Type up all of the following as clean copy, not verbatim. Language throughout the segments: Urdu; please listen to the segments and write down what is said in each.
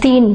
3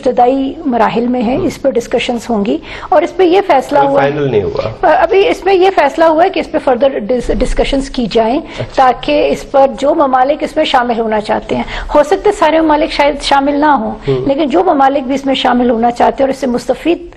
ابتدائی مراحل میں ہے، اس پر ڈسکشنز ہوں گی اور اس پہ یہ فیصلہ ہوا، فائنل نہیں ہوا ابھی اس میں یہ فیصلہ ہوا ہے کہ اس پہ فردر ڈسکشنز کی جائیں تاکہ اس پر جو ممالک اس میں شامل ہونا چاہتے ہیں، ہو سکتا ہے سارے ممالک شاید شامل نہ ہوں، لیکن جو ممالک بھی اس میں شامل ہونا چاہتے ہیں اور اس سے مستفید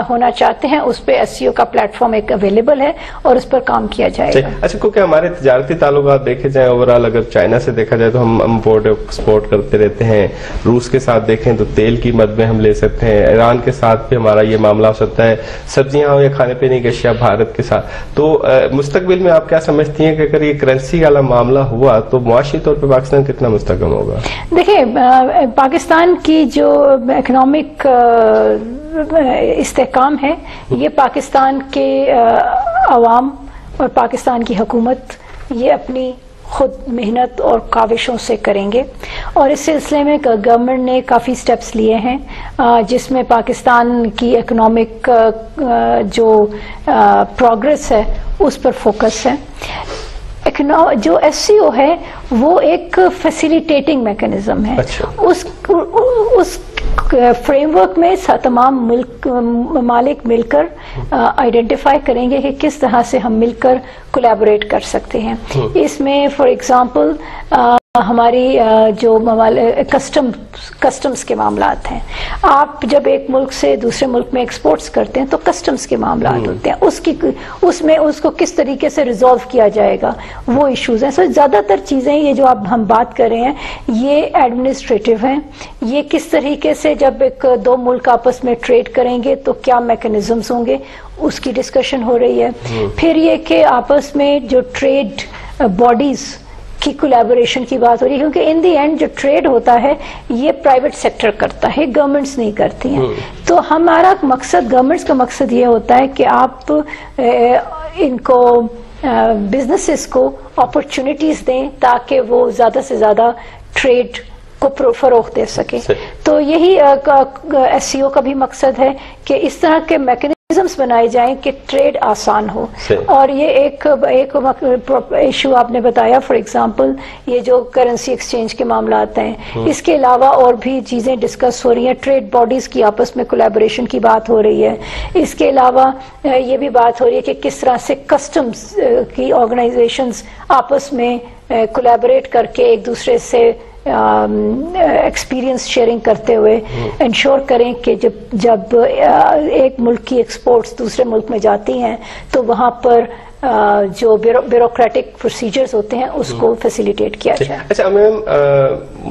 ہونا چاہتے ہیں، اس پہ SCO کا پلیٹ فارم ایک اویلیبل ہے اور اس پر کام کیا جائے گا۔ اچھا، کیونکہ ہمارے تجارتی تعلقات دیکھے جائیں اوورال، اگر چائنا سے دیکھا جائے تو ہم امپورٹ ایکسپورٹ کرتے رہتے ہیں، روس کے ساتھ دیکھیں تو تیل کی مد میں ہم لے سکتے ہیں، ایران کے ساتھ بھی ہمارا یہ معاملہ ہو سکتا ہے، سبزیاں ہو یا کھانے پینے کی اشیاء بھارت کے ساتھ۔ تو مستقبل میں آپ کیا سمجھتی ہیں کہ اگر یہ کرنسی والا معاملہ ہوا تو معاشی طور پہ پاکستان کتنا مستحکم ہوگا؟ دیکھیں، پاکستان کی جو اکنامک استحکام ہے یہ پاکستان کے عوام اور پاکستان کی حکومت یہ اپنی خود محنت اور کاوشوں سے کریں گے، اور اس سلسلے میں گورنمنٹ نے کافی سٹیپس لیے ہیں جس میں پاکستان کی اکنامک جو پروگرس ہے اس پر فوکس ہے۔ جو SCO ہے وہ ایک فیسیلیٹیٹنگ میکنزم ہے، اس فریم ورک میں تمام ممالک مل کر آئیڈینٹیفائی کریں گے کہ کس طرح سے ہم مل کر کولیبوریٹ کر سکتے ہیں۔ اس میں فار ایگزامپل ہماری جو کسٹمز کے معاملات ہیں، آپ جب ایک ملک سے دوسرے ملک میں ایکسپورٹس کرتے ہیں تو کسٹمز کے معاملات ہوتے ہیں، اس میں اس کو کس طریقے سے ریزالو کیا جائے گا وہ ایشوز ہیں۔ زیادہ تر چیزیں یہ جو اب ہم بات کر رہے ہیں یہ ایڈمنسٹریٹو ہیں، یہ کس طریقے سے جب دو ملک آپس میں ٹریڈ کریں گے تو کیا میکنزمز ہوں گے اس کی ڈسکشن ہو رہی ہے۔ پھر یہ کہ آپس میں جو ٹریڈ باڈیز کی کولیبوریشن کی بات ہو رہی ہے، کیونکہ ان دی اینڈ جو ٹریڈ ہوتا ہے یہ پرائیویٹ سیکٹر کرتا ہے، گورنمنٹس نہیں کرتی ہیں۔ تو ہمارا مقصد، گورنمنٹس کا مقصد یہ ہوتا ہے کہ آپ ان کو بزنسز کو اپرچونٹیز دیں تاکہ وہ زیادہ سے زیادہ ٹریڈ کو فروغ دے سکے۔ تو یہی SCO کا بھی مقصد ہے کہ اس طرح کے میکنزمز بنائے جائیں کہ ٹریڈ آسان ہو۔ اور یہ ایک ایشو آپ نے بتایا، فار ایگزامپل یہ جو کرنسی ایکسچینج کے معاملات ہیں، اس کے علاوہ اور بھی چیزیں ڈسکس ہو رہی ہیں، ٹریڈ باڈیز کی آپس میں کولیبوریشن کی بات ہو رہی ہے۔ اس کے علاوہ یہ بھی بات ہو رہی ہے کہ کس طرح سے کسٹمز کی آرگنائزیشنز آپس میں کولیبوریٹ کر کے ایک دوسرے سے ایکسپیرینس شیئرنگ کرتے ہوئے انشور کریں کہ جب ایک ملک کی ایکسپورٹس دوسرے ملک میں جاتی ہیں تو وہاں پر جو بیوروکریٹک پروسیجرز ہوتے ہیں اس کو فیسیلیٹیٹ کیا جائے۔ اچھا میم،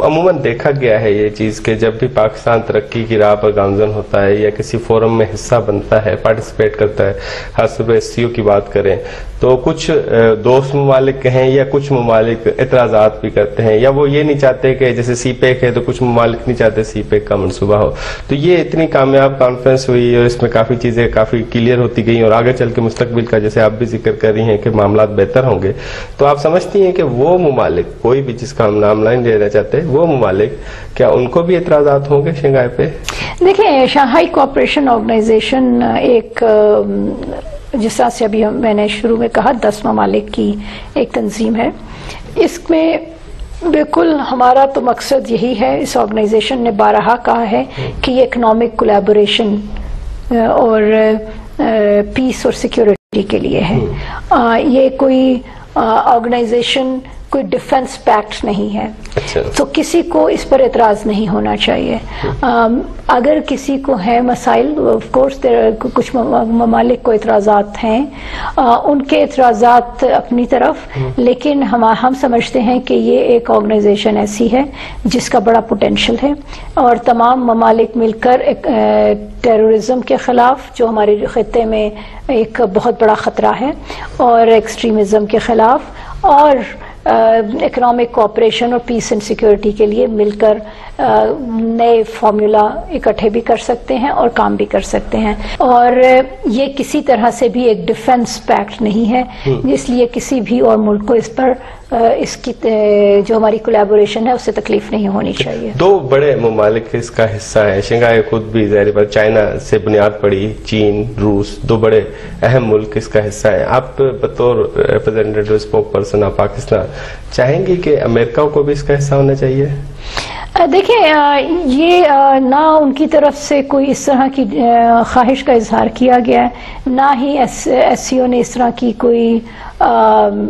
عموماً دیکھا گیا ہے یہ چیز کہ جب بھی پاکستان ترقی کی راہ پر گامزن ہوتا ہے یا کسی فورم میں حصہ بنتا ہے، پارٹیسپیٹ کرتا ہے، خاص طور پہ SCO کی بات کریں تو کچھ دوست ممالک کہیں یا کچھ ممالک اعتراضات بھی کرتے ہیں، یا وہ یہ نہیں چاہتے کہ جیسے CPEC ہے تو کچھ ممالک نہیں چاہتے CPEC کا منصوبہ ہو۔ تو یہ اتنی کامیاب کانفرنس ہوئی اور اس میں کافی چیزیں کافی کلیئر ہوتی گئیں، اور آگے چل کے مستقبل کا جیسے آپ بھی ذکر کر رہی ہیں کہ معاملات بہتر ہوں گے، تو آپ سمجھتی ہیں کہ وہ ممالک، کوئی بھی جس کا ہم نام نہیں لینا چاہتے، وہ ممالک کیا ان کو بھی اعتراضات ہوں گے شنگھائی پہ؟ دیکھیں، شنگھائی کوآپریشن آرگنائزیشن ایک، جس طرح سے ابھی میں نے شروع میں کہا، 10 ممالک کی ایک تنظیم ہے۔ اس میں بالکل ہمارا تو مقصد یہی ہے، اس آرگنائزیشن نے بارہا کہا ہے کہ یہ اکنامک کولیبوریشن اور پیس اور سیکیورٹی کے لیے ہے۔ یہ کوئی آرگنائزیشن کوئی ڈیفنس پیکٹ نہیں ہے، تو کسی کو اس پر اعتراض نہیں ہونا چاہیے۔ اگر کسی کو ہے مسائل، آف کورس کچھ ممالک کو اعتراضات ہیں، ان کے اعتراضات اپنی طرف، لیکن ہم سمجھتے ہیں کہ یہ ایک آرگنائزیشن ایسی ہے جس کا بڑا پوٹینشل ہے، اور تمام ممالک مل کر ٹیررزم کے خلاف، جو ہمارے خطے میں ایک بہت بڑا خطرہ ہے، اور ایکسٹریمزم کے خلاف، اور اکنامک کوآپریشن اور پیس اینڈ سیکیورٹی کے لیے مل کر نئے فارمولا اکٹھے بھی کر سکتے ہیں اور کام بھی کر سکتے ہیں۔ اور یہ کسی طرح سے بھی ایک ڈیفنس پیکٹ نہیں ہے، اس لیے کسی بھی اور ملک کو اس پر اس کی جو ہماری کولیبوریشن ہے اس سے تکلیف نہیں ہونی چاہیے۔ 2 بڑے ممالک اس کا حصہ ہیں، شنگھائی خود بھی ظاہر بات چائنا سے بنیاد پڑی، چین، روس، 2 بڑے اہم ملک اس کا حصہ ہیں۔ آپ بطور representative spoke person of Pakistan چاہیں گی کہ امریکہ کو بھی اس کا حصہ ہونا چاہیے؟ دیکھیں یہ نہ ان کی طرف سے کوئی اس طرح کی خواہش کا اظہار کیا گیا ہے، نہ ہی ایس سی او نے اس طرح کی کوئی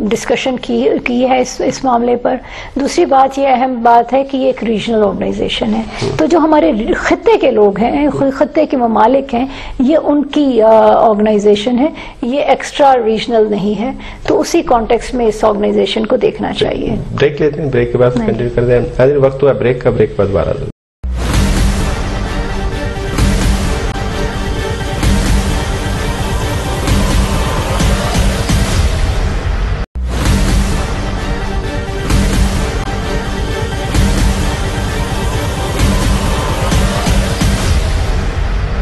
ڈسکشن کی ہے اس معاملے پر۔ دوسری بات یہ اہم بات ہے کہ یہ ایک ریجنل آرگنائزیشن ہے، تو جو ہمارے خطے کے لوگ ہیں، خطے کے ممالک ہیں، یہ ان کی آرگنائزیشن ہے، یہ ایکسٹرا ریجنل نہیں ہے، تو اسی کانٹیکسٹ میں اس آرگنائزیشن کو دیکھنا چاہیے۔ بریک لیتے ہیں، بریک کے بعد کنٹینیو کرتے ہیں۔ وقت ہوا بریک کا، بریک کے بعد دوبارہ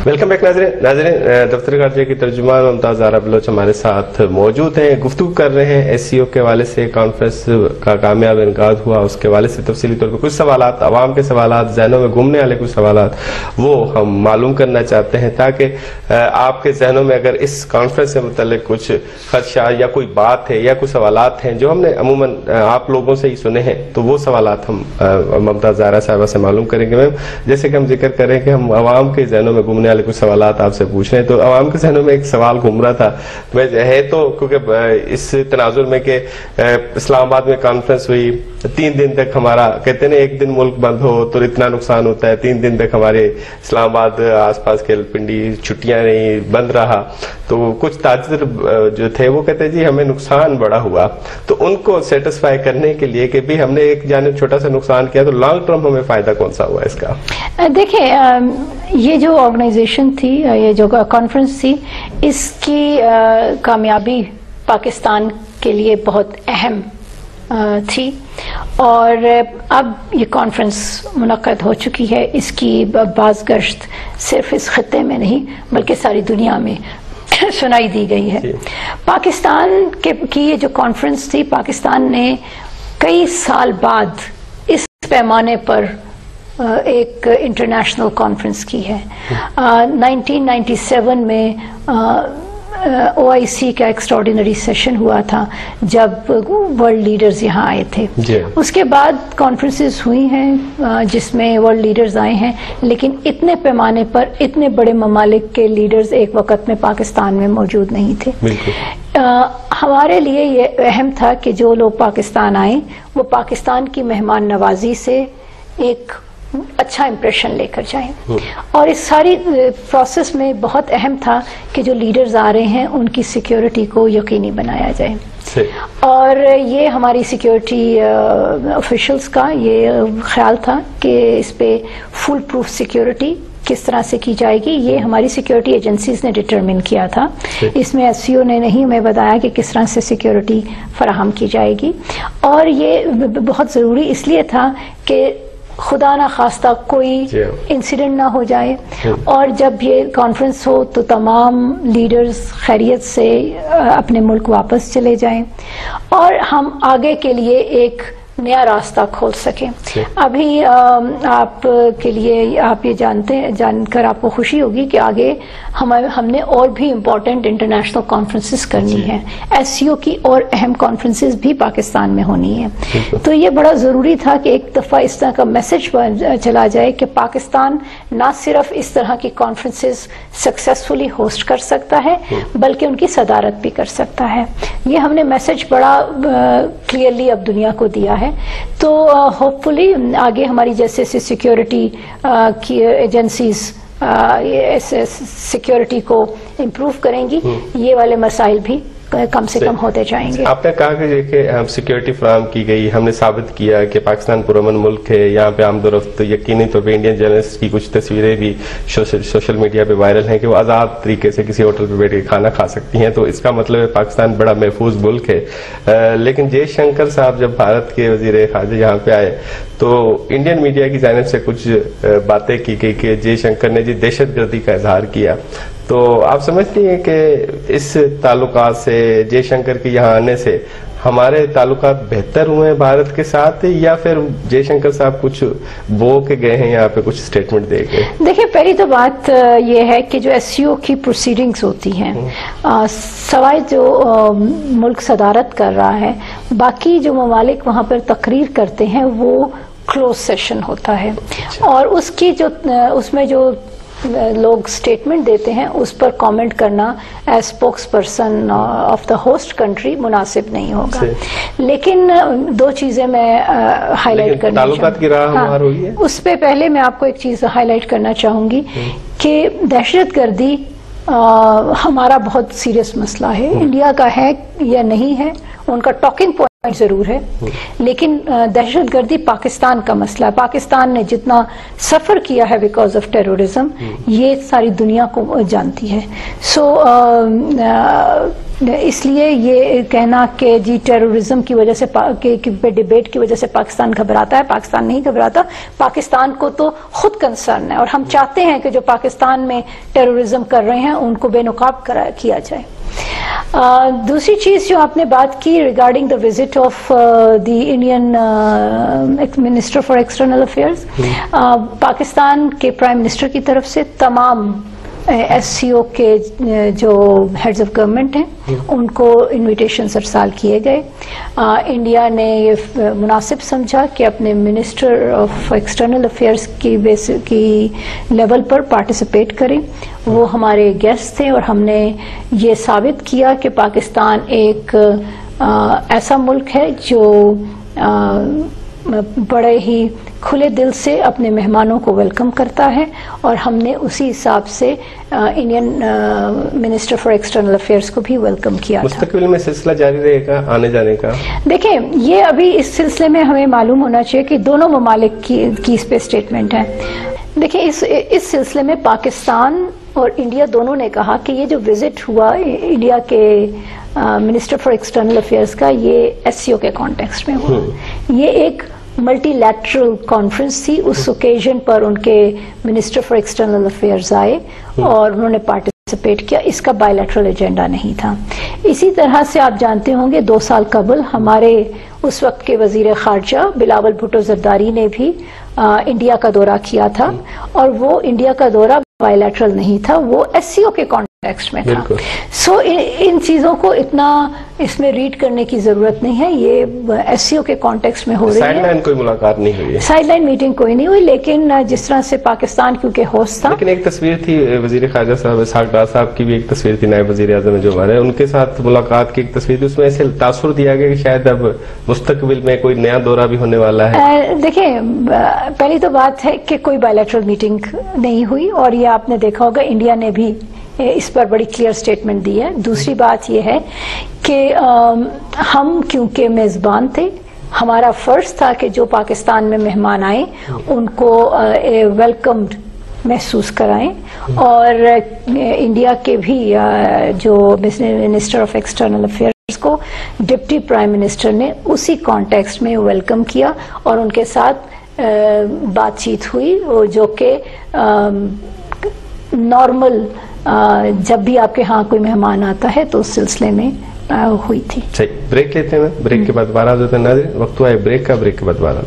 ویلکم بیک ناظرین دفتر خارجہ کی ترجمان ممتاز زہرا بلوچ ہمارے ساتھ موجود ہیں، گفتگو کر رہے ہیں ایس سی او کے حوالے سے، کانفرنس کا کامیاب انعقاد ہوا اس کے حوالے سے تفصیلی طور پر کچھ سوالات، عوام کے سوالات، ذہنوں میں گھومنے والے کچھ سوالات وہ ہم معلوم کرنا چاہتے ہیں تاکہ آپ کے ذہنوں میں اگر اس کانفرنس سے متعلق کچھ خدشہ یا کوئی بات ہے یا کچھ سوالات ہیں جو ہم نے عموماً آپ لوگوں سے ہی سنے ہیں تو وہ سوالات ہم ممتاز زہرا صاحبہ سے معلوم کریں گے۔ میم جیسے کہ ہم ذکر کریں کہ ہم عوام کے ذہنوں میں گھومنے کچھ سوالات آپ سے پوچھ رہے ہیں، تو عوام کے ذہنوں میں ایک سوال گھوم رہا تھا ہے تو کیونکہ اس تناظر میں کہ اسلام آباد میں کانفرنس ہوئی، 3 دن تک ہمارا کہتے ہیں ایک دن ملک بند ہو تو اتنا نقصان ہوتا ہے، 3 دن تک ہمارے اسلام آباد آس پاس کے پنڈی چھٹیاں نہیں، بند رہا، تو کچھ تاجر جو تھے وہ کہتے ہیں جی ہمیں نقصان بڑا ہوا، تو ان کو سیٹسفائی کرنے کے لیے کہ بھی ہم نے ایک جانب چھوٹا سا نقصان کیا تو لانگ ٹرم ہمیں فائدہ کون سا ہوا اس کا؟ دیکھیں یہ جو آرگنائزیشن تھی، یہ جو کانفرنس تھی، اس کی کامیابی پاکستان کے لیے بہت اہم تھی، اور اب یہ کانفرنس منعقد ہو چکی ہے، اس کی باز گشت صرف اس خطے میں نہیں بلکہ ساری دنیا میں سنائی دی گئی ہے۔ پاکستان کی یہ جو کانفرنس تھی، پاکستان نے کئی سال بعد اس پیمانے پر ایک انٹرنیشنل کانفرنس کی ہے۔ 1997 میں OIC کا ایکسٹراڈینری سیشن ہوا تھا جب ورلڈ لیڈرز یہاں آئے تھے، اس کے بعد کانفرنسز ہوئی ہیں جس میں ورلڈ لیڈرز آئے ہیں، لیکن اتنے پیمانے پر اتنے بڑے ممالک کے لیڈرز ایک وقت میں پاکستان میں موجود نہیں تھے۔ ہمارے لیے یہ اہم تھا کہ جو لوگ پاکستان آئیں وہ پاکستان کی مہمان نوازی سے ایک اچھا امپریشن لے کر جائیں، اور اس ساری پروسیس میں بہت اہم تھا کہ جو لیڈرز آ رہے ہیں ان کی سیکیورٹی کو یقینی بنایا جائے، اور یہ ہماری سیکیورٹی آفیشلز کا یہ خیال تھا کہ اس پہ فل پروف سیکیورٹی کس طرح سے کی جائے گی، یہ ہماری سیکیورٹی ایجنسیز نے ڈٹرمن کیا تھا۔ اس میں ایس سی او نے نہیں ہمیں بتایا کہ کس طرح سے سیکیورٹی فراہم کی جائے گی، اور یہ بہت ضروری اس لیے تھا کہ خدا نہ خواستہ کوئی انسیڈنٹ نہ ہو جائے، اور جب یہ کانفرنس ہو تو تمام لیڈرز خیریت سے اپنے ملک واپس چلے جائیں اور ہم آگے کے لیے ایک نیا راستہ کھول سکیں۔ ابھی آپ کے لیے آپ یہ جان کر آپ کو خوشی ہوگی کہ آگے ہم نے اور بھی امپورٹنٹ انٹرنیشنل کانفرنسز کرنی ہیں، ایس سی او کی اور اہم کانفرنسز بھی پاکستان میں ہونی ہیں، تو یہ بڑا ضروری تھا کہ ایک دفعہ اس طرح کا میسج چلا جائے کہ پاکستان نہ صرف اس طرح کی کانفرنسز سکسیسفلی ہوسٹ کر سکتا ہے بلکہ ان کی صدارت بھی کر سکتا ہے۔ یہ ہم نے میسج بڑا کلیئرلی اب دنیا کو دیا ہے، تو ہوپ فلی آگے ہماری جیسے سیکیورٹی کی ایجنسیز سیکیورٹی کو امپروو کریں گی، یہ والے مسائل بھی کم سے کم ہوتے جائیں گے۔ آپ نے کہا کہ ہم سیکیورٹی فراہم کی گئی، ہم نے ثابت کیا کہ پاکستان پرامن ملک ہے، یہاں پہ عام درفت یقینی طور پہ انڈین جرنلسٹ کی کچھ تصویریں بھی سوشل میڈیا پہ وائرل ہیں کہ وہ آزاد طریقے سے کسی ہوٹل پہ بیٹھ کے کھانا کھا سکتی ہیں، تو اس کا مطلب ہے پاکستان بڑا محفوظ ملک ہے۔ لیکن جے شنکر صاحب جب بھارت کے وزیر خارجہ یہاں پہ آئے تو انڈین میڈیا کی جانب سے کچھ باتیں کی گئی کہ جے شنکر نے جی دہشت گردی کا اظہار کیا، تو آپ سمجھتی ہیں کہ اس تعلقات سے جے شنکر کے یہاں آنے سے ہمارے تعلقات بہتر ہوئے ہیں بھارت کے ساتھ، یا پھر جے شنکر صاحب کچھ بو کے گئے ہیں یہاں پہ کچھ سٹیٹمنٹ دے گئے؟ دیکھیں پہلی تو بات یہ ہے کہ جو ایس سی او کی پروسیڈنگز ہوتی ہیں، سوائے جو ملک صدارت کر رہا ہے، باقی جو ممالک وہاں پر تقریر کرتے ہیں وہ کلوز سیشن ہوتا ہے، اور اس کی اس میں جو لوگ سٹیٹمنٹ دیتے ہیں اس پر کامنٹ کرنا as spokes person of the host country مناسب نہیں ہوگا. لیکن دو چیزیں میں ہائی لائٹ کرنا چاہوں گی. اس پہ پہلے میں آپ کو ایک چیز ہائی لائٹ کرنا چاہوں گی کہ دہشت گردی ہمارا بہت سیریس مسئلہ ہے. انڈیا کا ہے یا نہیں ہے، ان کا ٹاکنگ پوائنٹ ضرور ہے، لیکن دہشت گردی پاکستان کا مسئلہ ہے. پاکستان نے جتنا سفر کیا ہے بیکاز آف ٹیرورزم یہ ساری دنیا کو جانتی ہے. سو اس لیے یہ کہنا کہ جی ٹیرورزم کی وجہ سے ڈیبیٹ کی وجہ سے پاکستان گھبراتا ہے، پاکستان نہیں گھبراتا. پاکستان کو تو خود کنسرن ہے، اور ہم چاہتے ہیں کہ جو پاکستان میں ٹیرورزم کر رہے ہیں ان کو بے نقاب کیا جائے. دوسری چیز جو آپ نے بات کی regarding the visit of the Indian minister for external affairs, Pakistan کے پرائم منسٹر کی طرف سے تمام ایس سی او کے جو ہیڈز آف گورنمنٹ ہیں ان کو انویٹیشنز ارسال کیے گئے. انڈیا نے یہ مناسب سمجھا کہ اپنے منسٹر آف ایکسٹرنل افیئرز کی لیول پر پارٹیسپیٹ کریں. وہ ہمارے گیسٹ تھے، اور ہم نے یہ ثابت کیا کہ پاکستان ایک ایسا ملک ہے جو بڑے ہی کھلے دل سے اپنے مہمانوں کو ویلکم کرتا ہے، اور ہم نے اسی حساب سے Indian minister for external affairs کو بھی ویلکم کیا تھا. مستقبل میں سلسلہ جاری رہے گا آنے جانے کا؟ دیکھیں یہ ابھی اس سلسلے میں ہمیں معلوم ہونا چاہیے کہ دونوں ممالک کی اس پہ اسٹیٹمنٹ ہے. دیکھیں اس سلسلے میں پاکستان اور انڈیا دونوں نے کہا کہ یہ جو وزٹ ہوا انڈیا کے منسٹر فار ایکسٹرنل افیئرز کا یہ ایس سی او کے کانٹیکسٹ میں ہوا. یہ ایک ملٹی لیٹرل کانفرنس تھی. اس اوکیزن پر ان کے منسٹر فار ایکسٹرنل افیئرز آئے اور انہوں نے پارٹیسپیٹ کیا. اس کا بائی لیٹرل ایجنڈا نہیں تھا. اسی طرح سے آپ جانتے ہوں گے 2 سال قبل ہمارے اس وقت کے وزیر خارجہ بلاول بھٹو زرداری نے بھی انڈیا کا دورہ کیا تھا، اور وہ انڈیا کا دورہ بائی لیٹرل نہیں تھا، وہ ایس سی او کے کانٹیکسٹ میں تھا. سو ان چیزوں کو اتنا اس میں ریڈ کرنے کی ضرورت نہیں ہے. یہ ایس سی او کے کانٹیکسٹ میں ہو رہی ہے. سائیڈ لائن کوئی ملاقات نہیں ہوئی ہے، سائیڈ لائن میٹنگ کوئی نہیں ہوئی. لیکن جس طرح سے پاکستان کیونکہ ہوسٹ تھا، لیکن ایک تصویر تھی وزیر خارجہ صاحب اسحاق ڈار صاحب کی بھی ایک تصویر تھی، نائب وزیر اعظم جو ہمارے ان کے ساتھ ملاقات کی ایک تصویر تھی. اس میں ایسے تاثر دیا گیا کہ شاید اب مستقبل میں کوئی نیا دورہ بھی ہونے والا ہے. دیکھیں پہلی تو بات ہے کہ کوئی بائی لیٹرل میٹنگ نہیں ہوئی، اور یہ آپ نے دیکھا ہوگا انڈیا نے بھی اس پر بڑی کلیئر سٹیٹمنٹ دی ہے. دوسری بات یہ ہے کہ ہم کیونکہ میزبان تھے، ہمارا فرض تھا کہ جو پاکستان میں مہمان آئے ان کو ویلکمڈ محسوس کرائیں، اور انڈیا کے بھی جو منسٹر آف ایکسٹرنل افیئرز کو ڈپٹی پرائم منسٹر نے اسی کانٹیکسٹ میں ویلکم کیا، اور ان کے ساتھ بات چیت ہوئی جو کہ نارمل جب بھی آپ کے ہاں کوئی مہمان آتا ہے تو اس سلسلے میں ہوئی تھی. صحیح، بریک لیتے ہیں. بریک کے بعد دوبارہ حاضر ہوتے ہیں. ناظرین وقت ہوا ہے بریک کا، بریک کے بعد دوبارہ.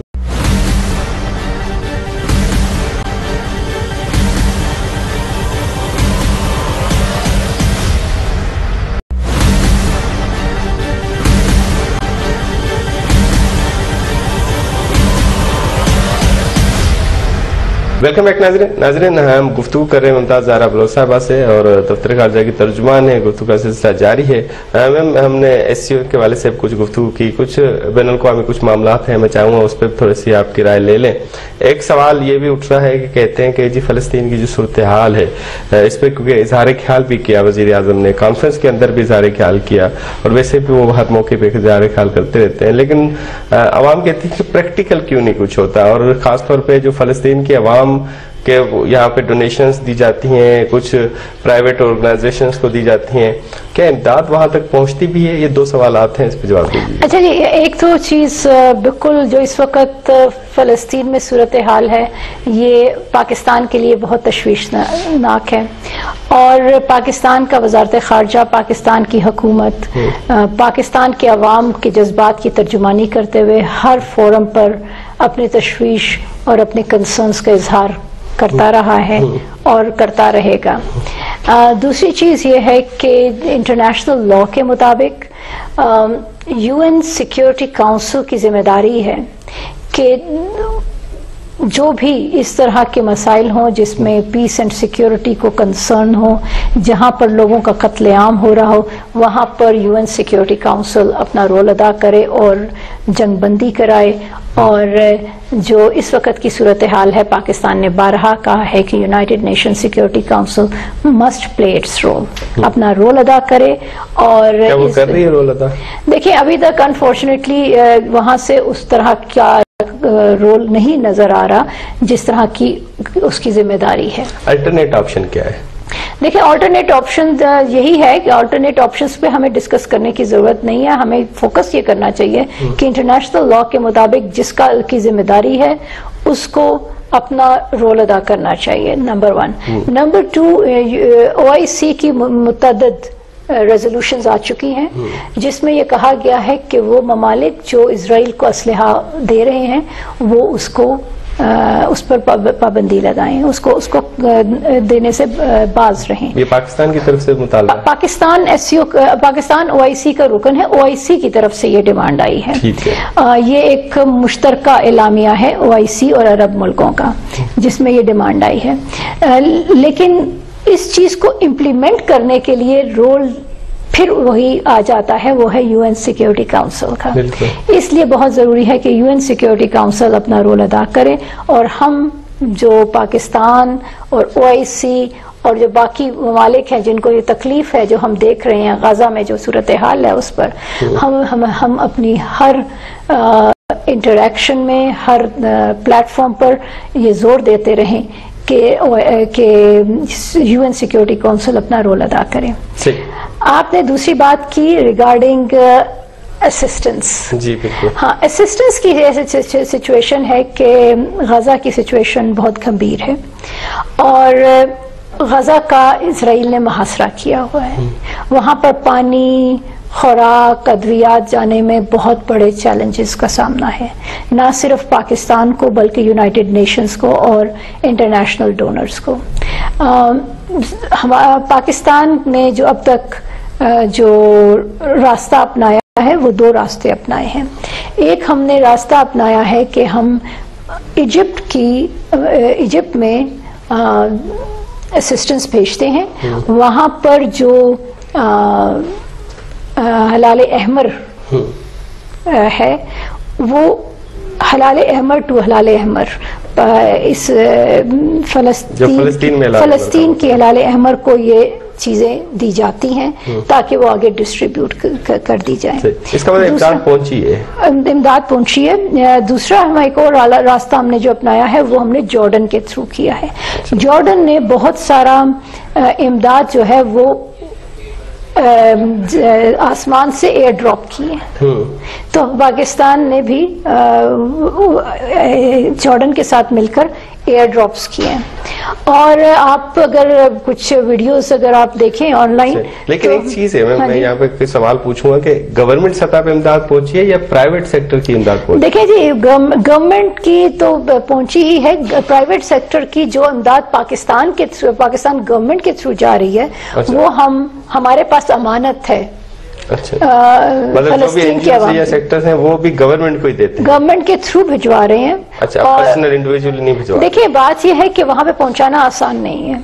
ویلکم بیک ناظرین ہم گفتگو کر رہے ہیں ممتاز زہرا بلوچ صاحبہ سے، اور دفتر خارجہ کی ترجمان ہے. گفتگو کا سلسلہ جاری ہے. میم ہم نے ایس سی او کے والے سے کچھ گفتگو کی، کچھ بین الاقوامی کچھ معاملات ہیں، میں چاہوں گا اس پہ تھوڑی سی آپ کی رائے لے لیں. ایک سوال یہ بھی اٹھ رہا ہے کہ کہتے ہیں کہ جی فلسطین کی جو صورتحال ہے اس پہ کیونکہ اظہار خیال بھی کیا وزیر اعظم نے، کانفرنس کے اندر بھی اظہار خیال کیا، اور ویسے بھی وہ ہر موقع پہ اظہار خیال کرتے رہتے ہیں، لیکن عوام کہتی ہے کہ پریکٹیکل کیوں نہیں کچھ ہوتا. اور خاص طور پہ جو فلسطین کی عوام کہ یہاں پہ ڈونیشنز دی جاتی ہیں، کچھ پرائیویٹ آرگنائزیشنز کو دی جاتی ہیں، کیا امداد وہاں تک پہنچتی بھی ہے؟ یہ 2 سوالات ہیں، اس پہ جواب دیجیے. اچھا جی، ایک تو چیز بالکل جو اس وقت فلسطین میں صورتحال ہے یہ پاکستان کے لیے بہت تشویشناک ہے، اور پاکستان کا وزارت خارجہ، پاکستان کی حکومت پاکستان کے عوام کے جذبات کی ترجمانی کرتے ہوئے ہر فورم پر اپنی تشویش اور اپنے کنسرنز کا اظہار کرتا رہا ہے اور کرتا رہے گا. دوسری چیز یہ ہے کہ انٹرنیشنل لاء کے مطابق یو این سیکیورٹی کاؤنسل کی ذمہ داری ہے کہ جو بھی اس طرح کے مسائل ہوں جس میں پیس اینڈ سیکیورٹی کو کنسرن ہو، جہاں پر لوگوں کا قتل عام ہو رہا ہو، وہاں پر UN سیکیورٹی کاؤنسل اپنا رول ادا کرے اور جنگ بندی کرائے. اور جو اس وقت کی صورتحال ہے، پاکستان نے بارہا کہا ہے کہ united nation security council must play its role, اپنا رول ادا کرے. اور کیا وہ کر رہی ہے رول ادا؟ دیکھیں ابھی تک انفارچونیٹلی وہاں سے اس طرح کا رول نہیں نظر آ رہا جس طرح کی اس کی ذمہ داری ہے. الٹرنیٹ آپشن کیا ہے؟ دیکھیں آلٹرنیٹ آپشن یہی ہے کہ آلٹرنیٹ آپشنز پہ ہمیں ڈسکس کرنے کی ضرورت نہیں ہے. ہمیں فوکس یہ کرنا چاہیے کہ انٹرنیشنل لا کے مطابق جس کی ذمہ داری ہے اس کو اپنا رول ادا کرنا چاہیے، نمبر 1. نمبر 2، OIC کی متعدد ریزولوشنز آ چکی ہیں جس میں یہ کہا گیا ہے کہ وہ ممالک جو اسرائیل کو اسلحہ دے رہے ہیں وہ اس پر پابندی لگائیں، اس کو دینے سے باز رہیں. یہ پاکستان کی طرف سے مطالبہ؟ پاکستان OIC کا رکن ہے، OIC کی طرف سے یہ ڈیمانڈ آئی ہے. یہ ایک مشترکہ اعلامیہ ہے OIC اور عرب ملکوں کا جس میں یہ ڈیمانڈ آئی ہے. لیکن اس چیز کو امپلیمنٹ کرنے کے لیے رول پھر وہی آ جاتا ہے، وہ ہے UN سیکیورٹی کاؤنسل کا. اس لیے بہت ضروری ہے کہ UN سیکیورٹی کاؤنسل اپنا رول ادا کرے، اور ہم جو پاکستان اور OIC اور جو باقی ممالک ہیں جن کو یہ تکلیف ہے جو ہم دیکھ رہے ہیں غزہ میں جو صورتحال ہے اس پر، ہم اپنی ہر انٹریکشن میں، ہر پلیٹ فارم پر یہ زور دیتے رہیں کہ UN سیکیورٹی کاؤنسل اپنا رول ادا کرے. آپ نے دوسری بات کی ریگارڈنگ اسسٹنس. جی بالکل. ہاں، اسسٹنس کی سچویشن ہے کہ غزہ کی سچویشن بہت گمبھیر ہے اور غزہ کا اسرائیل نے محاصرہ کیا ہوا ہے. وہاں پر پانی، خوراک، ادویات جانے میں بہت بڑے چیلنجز کا سامنا ہے، نہ صرف پاکستان کو بلکہ یونائٹڈ نیشنز کو اور انٹرنیشنل ڈونرز کو. پاکستان نے جو اب تک جو راستہ اپنایا ہے وہ 2 راستے اپنائے ہیں. ایک ہم نے راستہ اپنایا ہے کہ ہم ایجپٹ میں اسسٹنس بھیجتے ہیں. وہاں پر جو ہلال احمر ہے وہ ہلال احمر ٹو ہلال احمر، اس فلسطین کی ہلال احمر کو یہ چیزیں دی جاتی ہیں تاکہ وہ آگے ڈسٹریبیوٹ کر دی جائیں. اس کا مطلب امداد پہنچی ہے. دوسرا ہم ایک اور راستہ ہم نے جو اپنایا ہے وہ ہم نے جارڈن کے تھرو کیا ہے. جارڈن نے بہت سارا امداد جو ہے وہ آسمان سے ایئر ڈراپ کیے، تو پاکستان نے بھی جارڈن کے ساتھ مل کر ایئر ڈراپس کیے ہیں. اور آپ اگر کچھ ویڈیوز اگر آپ دیکھیں آن لائن. لیکن ایک چیز ہے، میں یہاں پہ کوئی سوال پوچھوں گا کہ گورنمنٹ سطح پہ امداد پہنچی ہے یا پرائیویٹ سیکٹر کی امداد پہنچی؟ دیکھیں جی، گورنمنٹ کی تو پہنچی ہی ہے. پرائیویٹ سیکٹر کی جو امداد پاکستان گورنمنٹ کے تھرو جا رہی ہے وہ ہمارے پاس امانت ہے. فلسطین کے عوام سیکٹرز ہیں وہ بھی گورنمنٹ کو ہی دیتے ہیں، گورنمنٹ کے تھرو بھجوا رہے ہیں. پرسنل انڈیویجول نہیں بھجوا. دیکھیں بات یہ ہے کہ وہاں پہ پہنچانا آسان نہیں ہے،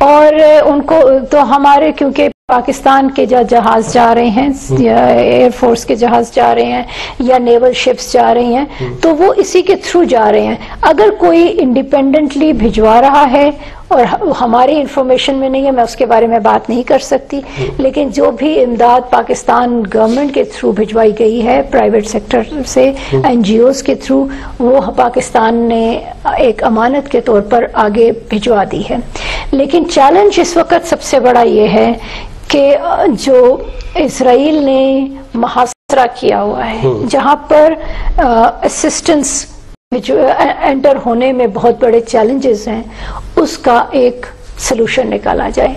اور ان کو تو ہمارے کیونکہ پاکستان کے جہاز جا رہے ہیں، ایئر فورس کے جہاز جا رہے ہیں یا نیول شپس جا رہی ہیں، تو وہ اسی کے تھرو جا رہے ہیں. اگر کوئی انڈیپینڈنٹلی بھجوا رہا ہے اور ہماری انفارمیشن میں نہیں ہے، میں اس کے بارے میں بات نہیں کر سکتی، لیکن جو بھی امداد پاکستان گورنمنٹ کے تھرو بھجوائی گئی ہے پرائیویٹ سیکٹر سے، NGOs کے تھرو، وہ پاکستان نے ایک امانت کے طور پر آگے بھجوا دی ہے. لیکن چیلنج اس وقت سب سے بڑا یہ ہے کہ جو اسرائیل نے محاصرہ کیا ہوا ہے، جہاں پر اسسٹنس انٹر ہونے میں بہت بڑے چیلنجز ہیں، اس کا ایک سلوشن نکالا جائے.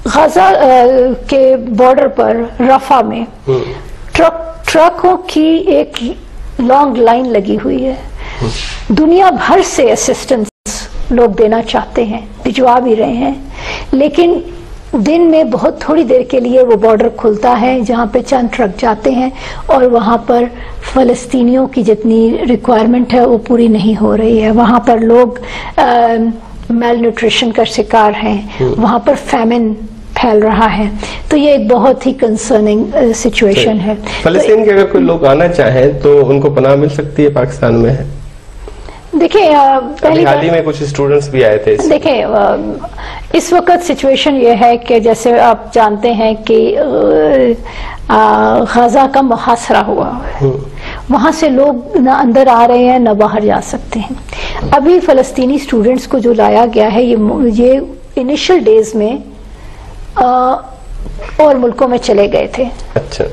غزہ کے بارڈر پر رفح میں ٹرکوں کی ایک لانگ لائن لگی ہوئی ہے. دنیا بھر سے اسسٹنس لوگ دینا چاہتے ہیں، بھجوا بھی رہے ہیں، لیکن دن میں بہت تھوڑی دیر کے لیے وہ بارڈر کھلتا ہے جہاں پہ چند ٹرک جاتے ہیں اور وہاں پر فلسطینیوں کی جتنی ریکوائرمنٹ ہے وہ پوری نہیں ہو رہی ہے. وہاں پر لوگ میل نیوٹریشن کا شکار ہیں, وہاں پر فیمن پھیل رہا ہے. تو یہ ایک بہت ہی کنسرننگ سچویشن ہے. فلسطین کے اگر کوئی لوگ آنا چاہیں تو ان کو پناہ مل سکتی ہے پاکستان میں؟ دیکھیں حال ہی میں کچھ اسٹوڈنٹس بھی آئے تھے. دیکھیں اس وقت سچویشن یہ ہے کہ جیسے آپ جانتے ہیں کہ غزہ کا محاصرہ ہوا ہے, وہاں سے لوگ نہ اندر آ رہے ہیں نہ باہر جا سکتے ہیں. ابھی فلسطینی اسٹوڈنٹس کو جو لایا گیا ہے یہ انیشل ڈیز میں اور ملکوں میں چلے گئے تھے. اچھا,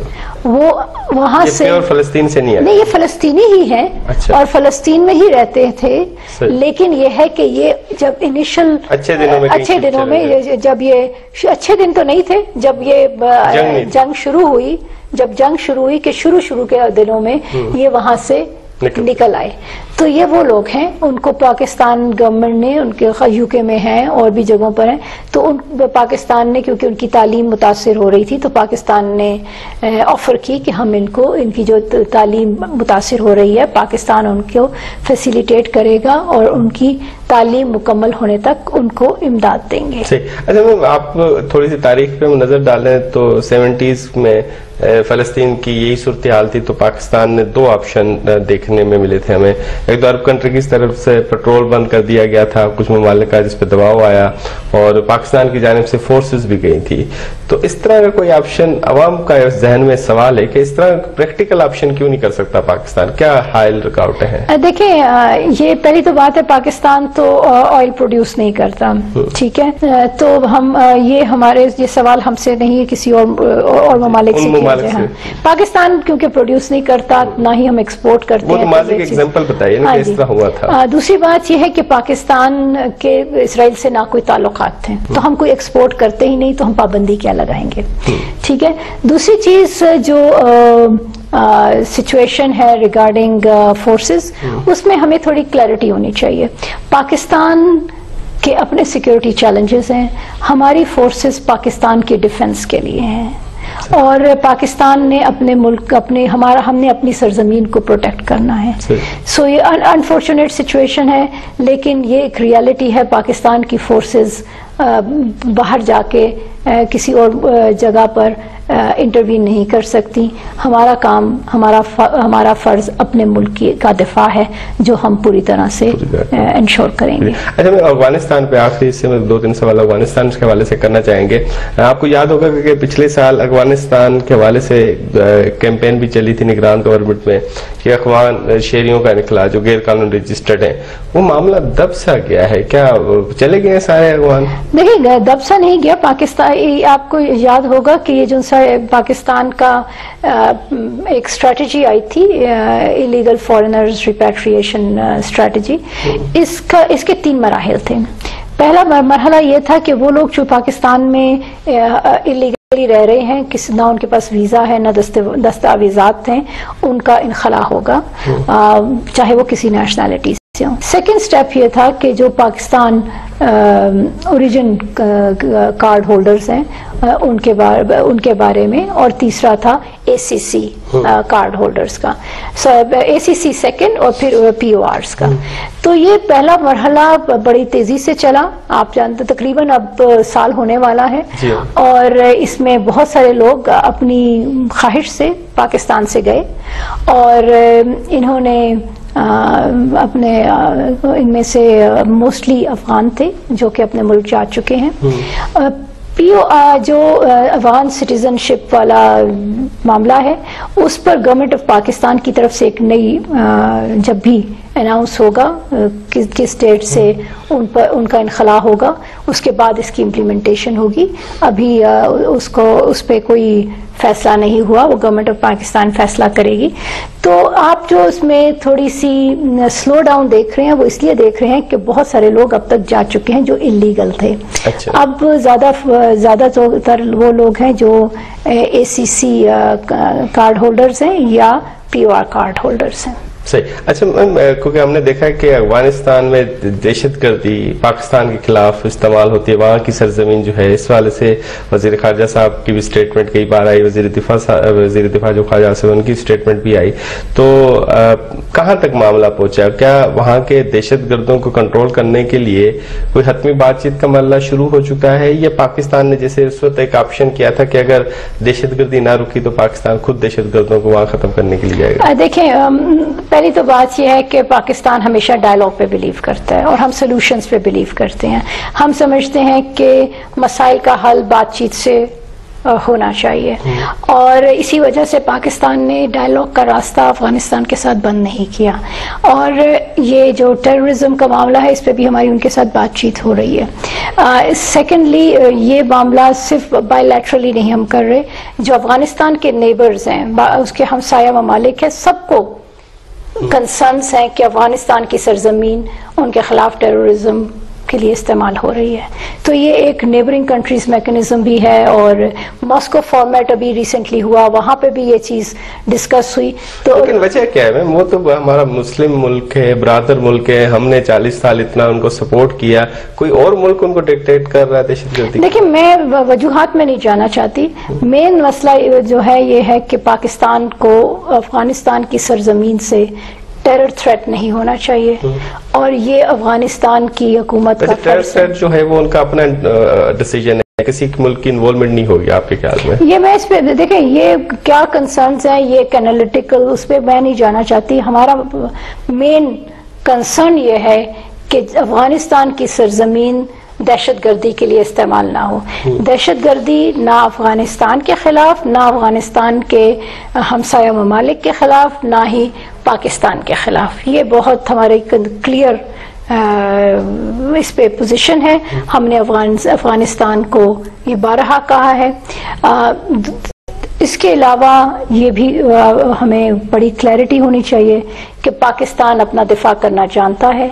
وہ وہاں سے فلسطین سے نہیں یہ فلسطینی ہی ہیں اور فلسطین میں ہی رہتے تھے. لیکن یہ ہے کہ یہ جب انیشل اچھے دنوں میں جب یہ اچھے دن تو نہیں تھے, جب یہ جنگ شروع ہوئی کہ شروع کے دنوں میں یہ وہاں سے نکل آئے. تو یہ وہ لوگ ہیں, ان کو پاکستان گورنمنٹ نے, ان کے یو کے میں ہیں اور بھی جگہوں پر ہیں, تو پاکستان نے کیونکہ ان کی تعلیم متاثر ہو رہی تھی تو پاکستان نے آفر کی کہ ہم ان کی جو تعلیم متاثر ہو رہی ہے پاکستان ان کو فیسیلیٹیٹ کرے گا اور ان کی تعلیم مکمل ہونے تک ان کو امداد دیں گے. اچھا میم, آپ تھوڑی سی تاریخ پہ نظر ڈالیں تو 70s میں فلسطین کی یہی صورتحال تھی, تو پاکستان نے 2 آپشن دیکھنے میں ملے تھے ہمیں. ایک تو عرب کنٹری کی طرف سے پیٹرول بند کر دیا گیا تھا, کچھ ممالک کا جس پہ دباؤ آیا, اور پاکستان کی جانب سے فورسز بھی گئی تھی. تو اس طرح کا کوئی آپشن, عوام کا ذہن میں سوال ہے کہ اس طرح پریکٹیکل آپشن کیوں نہیں کر سکتا پاکستان, کیا حائل رکاوٹیں ہیں؟ دیکھیں یہ پہلی تو بات ہے, پاکستان تو آئل پروڈیوس نہیں کرتا, ٹھیک ہے, تو ہم یہ سوال ہم سے نہیں ہے, کسی اور ممالک سے کیا جائے. ہاں, پاکستان کیونکہ پروڈیوس نہیں کرتا, نہ ہی ہم ایکسپورٹ کرتے ہیں. ماضی کا ایگزامپل بتائیے نا کہ اس طرح ہوا تھا. دوسری بات یہ ہے کہ پاکستان کے اسرائیل سے نہ کوئی تعلقات تھے, تو ہم کوئی ایکسپورٹ کرتے ہی نہیں, تو ہم پابندی کیا لگائیں گے, ٹھیک ہے. دوسری چیز جو سچویشن ہے ریگارڈنگ فورسز, اس میں ہمیں تھوڑی کلیئرٹی ہونی چاہیے. پاکستان کے اپنے سیکیورٹی چیلنجز ہیں, ہماری فورسز پاکستان کی ڈیفنس کے لیے ہیں, اور پاکستان نے اپنے ملک ہم نے اپنی سرزمین کو پروٹیکٹ کرنا ہے. سو یہ انفارچونیٹ سچویشن ہے, لیکن یہ ایک ریالٹی ہے. پاکستان کی فورسز باہر جا کے کسی اور جگہ پر انٹروین نہیں کر سکتی. ہمارا کام, ہمارا فرض اپنے ملک کا دفاع ہے, جو ہم پوری طرح سے انشور کریں گے. اچھا, میں افغانستان پہ آخری سے میں 2-3 سوال افغانستان کے حوالے سے کرنا چاہیں گے. آپ کو یاد ہوگا کہ پچھلے سال افغانستان کے حوالے سے کیمپین بھی چلی تھی نگران گورنمنٹ میں کہ افغان شہریوں کا انخلاء جو غیر قانونی رجسٹرڈ ہیں, وہ معاملہ دب سا گیا ہے, کیا چلے گئے سارے افغان؟ نہیں, دب سا نہیں گیا. پاکستان, آپ کو یاد ہوگا کہ یہ جو پاکستان کا ایک اسٹریٹجی آئی تھی, ایلیگل فارینرز ریپیٹریشن اسٹریٹجی, اس کے 3 مراحل تھے. پہلا مرحلہ یہ تھا کہ وہ لوگ جو پاکستان میں ایلیگلی رہ رہے ہیں, نہ ان کے پاس ویزا ہے نہ دستاویزات ہیں, ان کا انخلاء ہوگا, چاہے وہ کسی نیشنلٹی سے. سیکنڈ سٹیپ یہ تھا کہ جو پاکستان اوریجن کارڈ ہولڈرز ہیں ان کے بارے میں, اور تیسرا تھا ACC کارڈ ہولڈرز کا. ACC سیکنڈ, اور پھر PORs کا. تو یہ پہلا مرحلہ بڑی تیزی سے چلا. آپ جانتے تقریباً اب سال ہونے والا ہے, اور اس میں بہت سارے لوگ اپنی خواہش سے پاکستان سے گئے, اور انہوں نے اپنے ان میں سے موسٹلی افغان تھے جو کہ اپنے ملک جا چکے ہیں. جو افغان سٹیزن شپ والا معاملہ ہے, اس پر گورنمنٹ آف پاکستان کی طرف سے ایک نئی, جب بھی اناؤنس ہوگا کس اسٹیٹ سے ان کا انخلاء ہوگا, اس کے بعد اس کی امپلیمنٹیشن ہوگی. ابھی اس پہ کوئی فیصلہ نہیں ہوا, وہ گورنمنٹ آف پاکستان فیصلہ کرے گی. تو آپ جو اس میں تھوڑی سی سلو ڈاؤن دیکھ رہے ہیں, وہ اس لیے دیکھ رہے ہیں کہ بہت سارے لوگ اب تک جا چکے ہیں جو انلیگل تھے. اب زیادہ تر وہ لوگ ہیں جو ACC کارڈ ہولڈرز ہیں یا POR کارڈ ہولڈرز ہیں. صحیح. اچھا میم، کیونکہ ہم نے دیکھا ہے کہ افغانستان میں دہشت گردی پاکستان کے خلاف استعمال ہوتی ہے، وہاں کی سرزمین جو ہے، اس حوالے سے وزیر خارجہ صاحب کی بھی اسٹیٹمنٹ کئی بار آئی، وزیر دفاع جو خارجہ صاحب ان کی اسٹیٹمنٹ بھی آئی. تو کہاں تک معاملہ پہنچا؟ کیا وہاں کے دہشت گردوں کو کنٹرول کرنے کے لیے کوئی حتمی بات چیت کا مرحلہ شروع ہو چکا ہے، یا پاکستان نے جیسے اس وقت ایک آپشن کیا تھا کہ اگر دہشت گردی نہ رکی تو پاکستان خود دہشت گردوں کو وہاں ختم کرنے کے لیے جائے گا؟ دیکھیں، پہلی تو بات یہ ہے کہ پاکستان ہمیشہ ڈائلاگ پہ بلیو کرتا ہے اور ہم سولوشنز پہ بلیو کرتے ہیں. ہم سمجھتے ہیں کہ مسائل کا حل بات چیت سے ہونا چاہیے، اور اسی وجہ سے پاکستان نے ڈائلاگ کا راستہ افغانستان کے ساتھ بند نہیں کیا. اور یہ جو ٹیررزم کا معاملہ ہے، اس پہ بھی ہماری ان کے ساتھ بات چیت ہو رہی ہے. سیکنڈلی، یہ معاملہ صرف بائی لیٹرلی نہیں ہم کر رہے، جو افغانستان کے نیبرز ہیں، اس کے ہمسایہ ممالک ہیں، سب کو کنسرنس ہیں کہ افغانستان کی سرزمین ان کے خلاف ٹیررزم کے لیے استعمال ہو رہی ہے. تو یہ ایک نیبرنگ کنٹریز میکنزم بھی ہے، اور ماسکو فارمیٹ ابھی ریسنٹلی ہوا، وہاں پہ بھی یہ چیز ڈسکس ہوئی. تو لیکن وجہ کیا ہے میم؟ وہ تو ہمارا مسلم ملک ہے، برادر ملک ہے، ہم نے 40 سال اتنا ان کو سپورٹ کیا، کوئی اور ملک ان کو ڈکٹیٹ کر رہا ہے دہشت گردی؟ دیکھیں، میں وجوہات میں نہیں جانا چاہتی. مین مسئلہ جو ہے یہ ہے کہ پاکستان کو افغانستان کی سرزمین سے ٹیرر تھریٹ نہیں ہونا چاہیے، اور یہ افغانستان کی حکومت کا ٹیرر تھریٹ جو ہے وہ ان کا اپنا ڈیسیژن ہے، کسی ملک کی انوالومنٹ نہیں ہوگی آپ کے خیال میں؟ یہ میں اس پہ دیکھیں، یہ کیا کنسرنز ہیں، یہ ایک انالیٹیکل، اس پہ میں نہیں جانا چاہتی. ہمارا مین کنسرن یہ ہے کہ افغانستان کی سرزمین دہشت گردی کے لیے استعمال نہ ہو. دہشت گردی نہ افغانستان کے خلاف، نہ افغانستان کے ہمسایہ ممالک کے خلاف، نہ ہی پاکستان کے خلاف. یہ بہت ہمارے کلیئر اس پہ پوزیشن ہے. ہم نے افغانستان کو یہ بارہا کہا ہے. اس کے علاوہ یہ بھی ہمیں بڑی کلیئرٹی ہونی چاہیے کہ پاکستان اپنا دفاع کرنا جانتا ہے.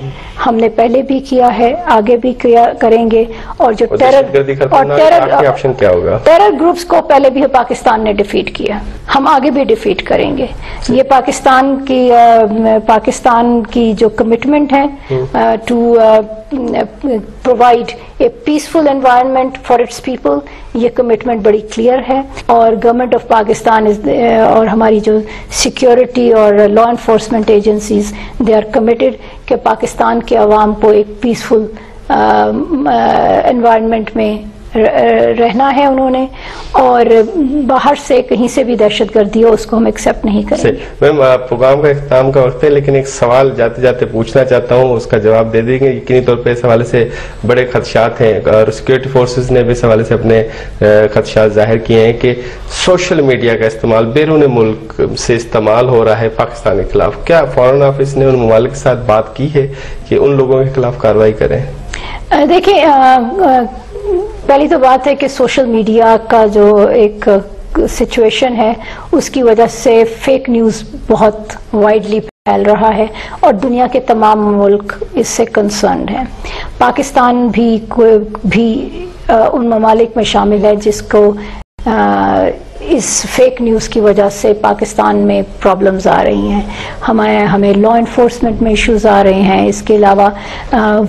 ہم نے پہلے بھی کیا ہے، آگے بھی کریں گے. اور جو ٹیرر گروپس کو پہلے بھی پاکستان نے ڈیفیٹ کیا، ہم آگے بھی ڈیفیٹ کریں گے. یہ پاکستان کی جو کمٹمنٹ ہے to provide a peaceful environment for its people, یہ کمٹمنٹ بڑی کلیئر ہے. اور گورنمنٹ آف پاکستان اور ہماری جو سیکیورٹی اور law enforcement agencies, they are committed کہ پاکستان کے عوام کو ایک پیسفل انوائرمنٹ میں رہنا ہے انہوں نے، اور باہر سے کہیں سے بھی دہشت گردی ہو اس کو ہم ایکسیپٹ نہیں کریں گے. میم، پروگرام کا اختتام کا وقت ہے، لیکن ایک سوال جاتے جاتے پوچھنا چاہتا ہوں، اس کا جواب دے دیں گے. یقینی طور پہ اس حوالے سے بڑے خدشات ہیں، اور سیکورٹی فورسز نے بھی اس حوالے سے اپنے خدشات ظاہر کیے ہیں کہ سوشل میڈیا کا استعمال بیرون ملک سے استعمال ہو رہا ہے پاکستان کے خلاف. کیا فارن آفس نے ان ممالک کے ساتھ بات کی ہے کہ ان لوگوں کے خلاف کارروائی کریں؟ دیکھیں، پہلی تو بات ہے کہ سوشل میڈیا کا جو ایک سچویشن ہے، اس کی وجہ سے فیک نیوز بہت وائڈلی پھیل رہا ہے، اور دنیا کے تمام ملک اس سے کنسرنڈ ہیں. پاکستان بھی ان ممالک میں شامل ہے جس کو اس فیک نیوز کی وجہ سے پاکستان میں پرابلمز آ رہی ہیں. ہمیں لا انفورسمنٹ میں ایشوز آ رہے ہیں. اس کے علاوہ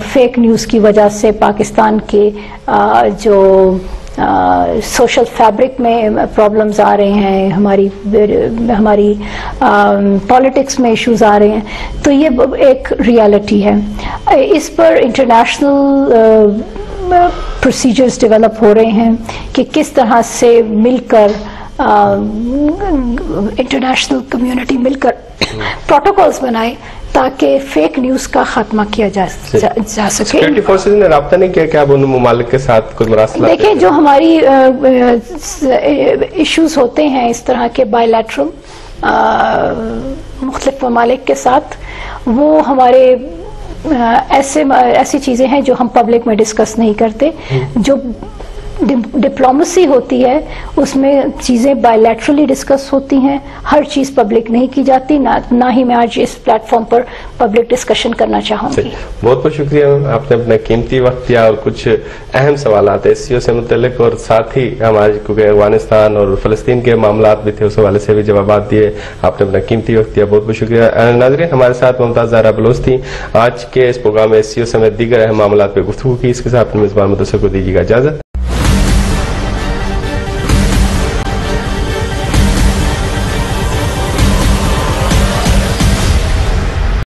فیک نیوز کی وجہ سے پاکستان کے جو سوشل فیبرک میں پرابلمز آ رہے ہیں، ہماری پالیٹکس میں ایشوز آ رہے ہیں. تو یہ ایک ریالٹی ہے. اس پر انٹرنیشنل پروسیجرز ڈیولپ ہو رہے ہیں کہ کس طرح سے مل کر انٹرنیشنل کمیونٹی مل کر پروٹوکولز بنائے تاکہ فیک نیوز کا خاتمہ کیا جا سکے. سیکورٹی فورسز نے رابطہ نہیں کیا کہ آپ ان ممالک کے ساتھ کوئی مراسلہ؟ دیکھیں، جو ہماری ایشوز ہوتے ہیں اس طرح کے بائی لیٹرل مختلف ممالک کے ساتھ، وہ ہمارے ایسی چیزیں ہیں جو ہم پبلک میں ڈسکس نہیں کرتے. جو ڈپلومیسی ہوتی ہے اس میں چیزیں بائیلیٹرلی ڈسکس ہوتی ہیں، ہر چیز پبلک نہیں کی جاتی، نہ ہی میں آج اس پلیٹ فارم پر پبلک ڈسکشن کرنا چاہوں گی۔ بہت بہت شکریہ، آپ نے اپنا قیمتی وقت دیا اور کچھ اہم سوالات ایس سی او سے متعلق اور ساتھ ہی ہمارے کیونکہ افغانستان اور فلسطین کے معاملات بھی تھے اس حوالے سے بھی جوابات دیے، آپ نے اپنا قیمتی وقت دیا، بہت بہت شکریہ۔ ناظرین، ہمارے ساتھ ممتاز زہرا بلوچ تھی آج کے اس پروگرام میں ایس سی او سمیت دیگر اہم معاملات پہ گفتگو کی۔ اس کے ساتھ اپنے میزبان مدثر کو دیجیے گا اجازت۔